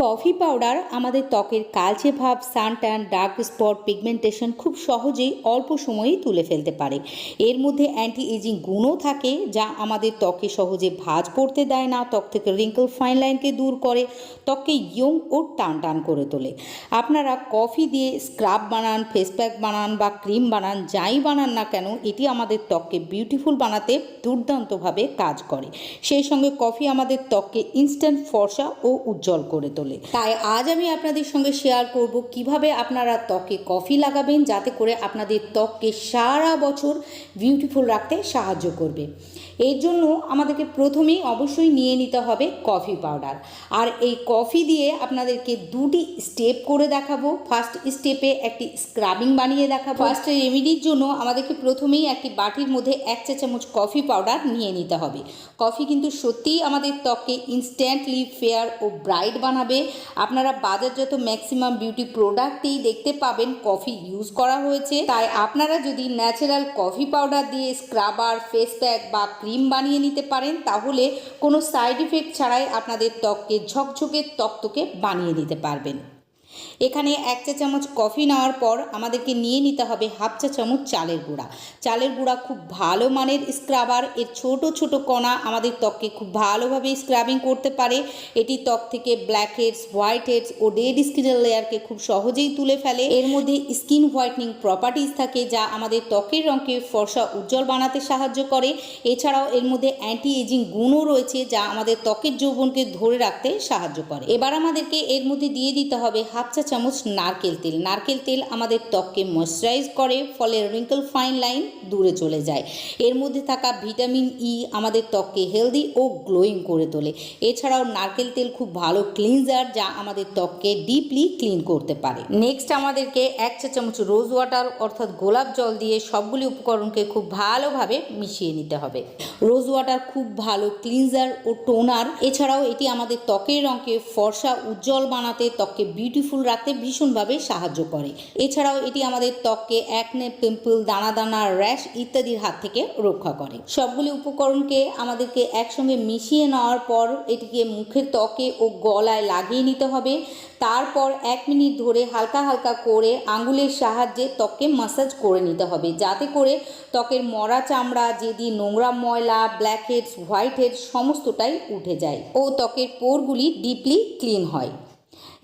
Coffee powder আমাদের ত্বকের কালচে ভাব, সান ট্যান, ডার্ক স্পট, পিগমেন্টেশন খুব সহজেই অল্প সময়েই তুলে ফেলতে পারে। এর মধ্যে অ্যান্টি এজিং গুণও থাকে, যা আমাদের ত্বকে সহজে ভাঁজ পড়তে দেয় না, ত্বক থেকে রিঙ্কল, ফাইন লাইনকে দূর করে, ত্বককে ইয়ং ও টান টান করে তোলে। আপনারা কফি দিয়ে স্ক্রাব বানান, ফেস প্যাক বানান বা ক্রিম বানান, যাই বানান না কেন, এটি আমাদের ত্বককে বিউটিফুল বানাতে দুর্দান্তভাবে কাজ করে। সেই সঙ্গে কফি আমাদের ত্বককে ইনস্ট্যান্ট ফর্সা ও উজ্জ্বল করে তোলে। তাই আজ আমি আপনাদের সঙ্গে শেয়ার করব কিভাবে আপনারা ত্বকে কফি লাগাবেন, যাতে করে আপনাদের ত্বককে সারা বছর বিউটিফুল রাখতে সাহায্য করবে। এর জন্য আমাদেরকে প্রথমেই অবশ্যই নিয়ে নিতে হবে কফি পাউডার। আর এই কফি দিয়ে আপনাদেরকে দুটি স্টেপ করে দেখাবো। ফার্স্ট স্টেপে একটি স্ক্রাবিং বানিয়ে দেখাবো। ফার্স্ট রেমেডির জন্য আমাদেরকে প্রথমেই একটি বাটির মধ্যে 1 চা চামচ কফি পাউডার নিয়ে নিতে হবে। কফি কিন্তু সত্যিই আমাদের ত্বককে ইনস্ট্যান্টলি ফেয়ার ও ব্রাইট বানাবে। আপনারা বাজারজাত ম্যাক্সিমাম বিউটি প্রোডাক্টেই দেখতে পাবেন কফি ইউজ করা হয়েছে। তাই আপনারা যদি ন্যাচারাল কফি পাউডার দিয়ে স্ক্রাবার, ফেস প্যাক বা ক্রিম বানিয়ে নিতে পারেন, তাহলে কোনো সাইড ইফেক্ট ছাড়াই আপনাদের ত্বককে ঝকঝকে তকতকে বানিয়ে নিতে পারবেন। এখানে 1 চা চামচ কফি নেওয়ার পর আমাদেরকে নিয়ে নিতে হবে 1/2 চা চামচ চালের গুঁড়া। চালের গুঁড়া খুব ভালো মানের স্ক্রাবার। এর ছোট ছোট কণা আমাদের ত্বককে খুব ভালোভাবে স্ক্রাবিং করতে পারে। এটি ত্বক থেকে ব্ল্যাক হেডস, হোয়াইট হেডস ও ডেড স্কিনের লেয়ারকে খুব সহজেই তুলে ফেলে। এর মধ্যে স্কিন হোয়াইটনিং প্রপার্টিজ থাকে, যা আমাদের ত্বকের রঙকে ফর্সা উজ্জ্বল বানাতে সাহায্য করে। এছাড়াও এর মধ্যে অ্যান্টি এজিং গুণও রয়েছে, যা আমাদের ত্বকের যৌবনকে ধরে রাখতে সাহায্য করে। এবার আমাদেরকে এর মধ্যে দিয়ে দিতে হবে 1/2 চা চামচ নারকেল তেল। নারকেল তেল আমাদের ত্বককে ময়শ্চারাইজ করে, ফলে রিঙ্কল, ফাইন লাইন দূরে চলে যায়। এর মধ্যে থাকা ভিটামিন ই আমাদের ত্বককে হেলদি ও গ্লোয়িং করে তোলে। এছাড়াও নারকেল তেল খুব ভালো ক্লিনজার, যা আমাদের ত্বককে ডিপলি ক্লিন করতে পারে। নেক্সট আমাদেরকে 1 চা চামচ রোজ ওয়াটার অর্থাৎ গোলাপ জল দিয়ে সবগুলি উপকরণকে খুব ভালোভাবে মিশিয়ে নিতে হবে। রোজ ওয়াটার খুব ভালো ক্লিনজার ও টোনার। এছাড়াও এটি আমাদের ত্বকের রঙকে ফর্সা উজ্জ্বল বানাতে, ত্বককে বিউটিফুল রাখতে ভীষণভাবে সাহায্য করে। এছাড়াও এটি আমাদের ত্বককে অ্যাকনে, পিম্পল, দানা দানা, র্যাশ ইত্যাদির হাত থেকে রক্ষা করে। সবগুলি উপকরণকে আমাদেরকে একসঙ্গে মিশিয়ে নেওয়ার পর এটিকে মুখের ত্বকে ও গলায় লাগিয়ে নিতে হবে। তারপর 1 মিনিট ধরে হালকা হালকা করে আঙ্গুলের সাহায্যে ত্বককে ম্যাসাজ করে নিতে হবে, যাতে করে ত্বকের মরা চামড়া, যেদি, নোংরা ময়লা, ব্ল্যাক হেডস, হোয়াইট হেডস সমস্তটাই উঠে যায় ও ত্বকের পোরগুলি ডিপলি ক্লিন হয়।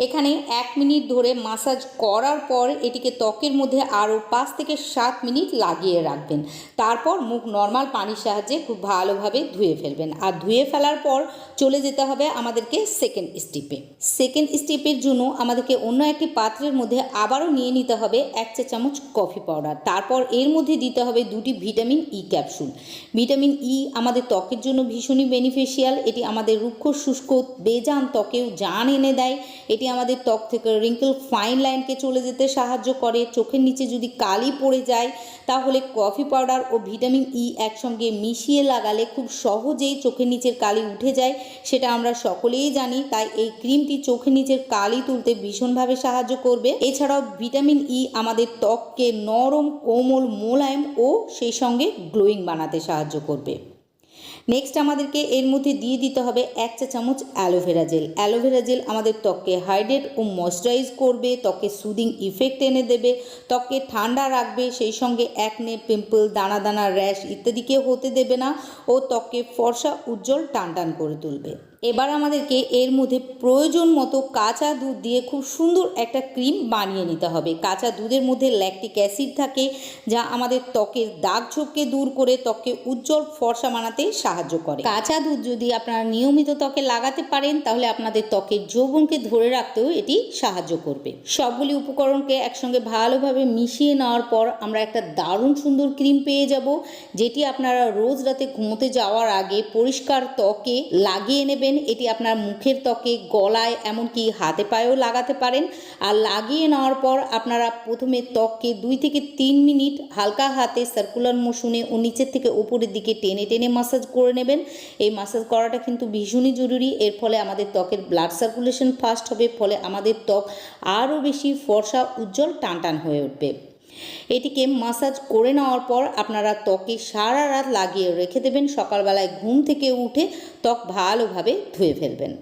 এখানে 1 মিনিট ধরে ম্যাসাজ করার পর এটিকে ত্বকের মধ্যে আরও 5 থেকে 7 মিনিট লাগিয়ে রাখবেন। তারপর মুখ নর্মাল পানির সাহায্যে খুব ভালোভাবে ধুয়ে ফেলবেন। আর ধুয়ে ফেলার পর চলে যেতে হবে আমাদেরকে সেকেন্ড স্টেপে। সেকেন্ড স্টেপের জন্য আমাদেরকে অন্য একটি পাত্রের মধ্যে আবারও নিয়ে নিতে হবে 1 চা চামচ কফি পাউডার। তারপর এর মধ্যে দিতে হবে 2টি vitamin E capsule. Vitamin E আমাদের ত্বকের জন্য ভীষণই বেনিফিশিয়াল। এটি আমাদের রুক্ষ, শুষ্ক, বেজান ত্বকেও জান এনে দেয়। এটি আমাদের ত্বক থেকে রিঙ্কল, ফাইন লাইনকে চলে যেতে সাহায্য করে। চোখের নিচে যদি কালি পড়ে যায়, তাহলে কফি পাউডার ও ভিটামিন ই একসঙ্গে মিশিয়ে লাগালে খুব সহজেই চোখের নিচের কালি উঠে যায়। সেটা আমরা সকলেই জানি। তাই এই ক্রিমটি চোখের নিচের কালি তুলতে ভীষণভাবে সাহায্য করবে। এছাড়াও ভিটামিন ই আমাদের ত্বককে নরম, কোমল, মোলায়েম ও সেই সঙ্গে গ্লোয়িং বানাতে সাহায্য করবে। নেক্সট আমাদেরকে এর মধ্যে দিয়ে দিতে হবে 1 চা চামচ অ্যালোভেরা জেল। অ্যালোভেরা জেল আমাদের ত্বককে হাইড্রেট ও ময়শ্চারাইজ করবে, ত্বকে সুদিং ইফেক্ট এনে দেবে, ত্বককে ঠান্ডা রাখবে, সেই সঙ্গে অ্যাকনে, পিম্পল, দানা দানা, র্যাশ ইত্যাদিকে হতে দেবে না ও ত্বককে ফর্সা, উজ্জ্বল, টান টান করে তুলবে। এবার আমাদেরকে এর মধ্যে প্রয়োজন মতো কাঁচা দুধ দিয়ে খুব সুন্দর একটা ক্রিম বানিয়ে নিতে হবে। কাঁচা দুধের মধ্যে ল্যাকটিক অ্যাসিড থাকে, যা আমাদের ত্বকের দাগ ছোপকে দূর করে ত্বককে উজ্জ্বল ফর্সা বানাতে সাহায্য করে। কাঁচা দুধ যদি আপনারা নিয়মিত ত্বকে লাগাতে পারেন, তাহলে আপনাদের ত্বকের যৌবনকে ধরে রাখতেও এটি সাহায্য করবে। সবগুলি উপকরণকে একসঙ্গে ভালোভাবে মিশিয়ে নেওয়ার পর আমরা একটা দারুণ সুন্দর ক্রিম পেয়ে যাব, যেটি আপনারা রোজ রাতে ঘুমোতে যাওয়ার আগে পরিষ্কার ত্বকে লাগিয়ে নেবেন। এটি আপনার মুখের ত্বকে, গলায়, এমনকি হাতে পায়েও লাগাতে পারেন। আর লাগিয়ে নেওয়ার পর আপনারা প্রথমে ত্বককে 2 থেকে 3 মিনিট হালকা হাতে সার্কুলার মোশনে ও নিচের থেকে উপরের দিকে টেনে টেনে ম্যাসাজ করে নেবেন। এই ম্যাসাজ করাটা কিন্তু ভীষণই জরুরি। এর ফলে আমাদের ত্বকের ব্লাড সার্কুলেশন ফাস্ট হবে, ফলে আমাদের ত্বক আরও বেশি ফর্সা, উজ্জ্বল, টান টান হয়ে উঠবে। এটিকে ম্যাসাজ করে নেওয়ার পর আপনারা ত্বকে সারা রাত লাগিয়ে রেখে দেবেন। সকালবেলায় ঘুম থেকে উঠে ত্বক ভালোভাবে ধুয়ে ফেলবেন।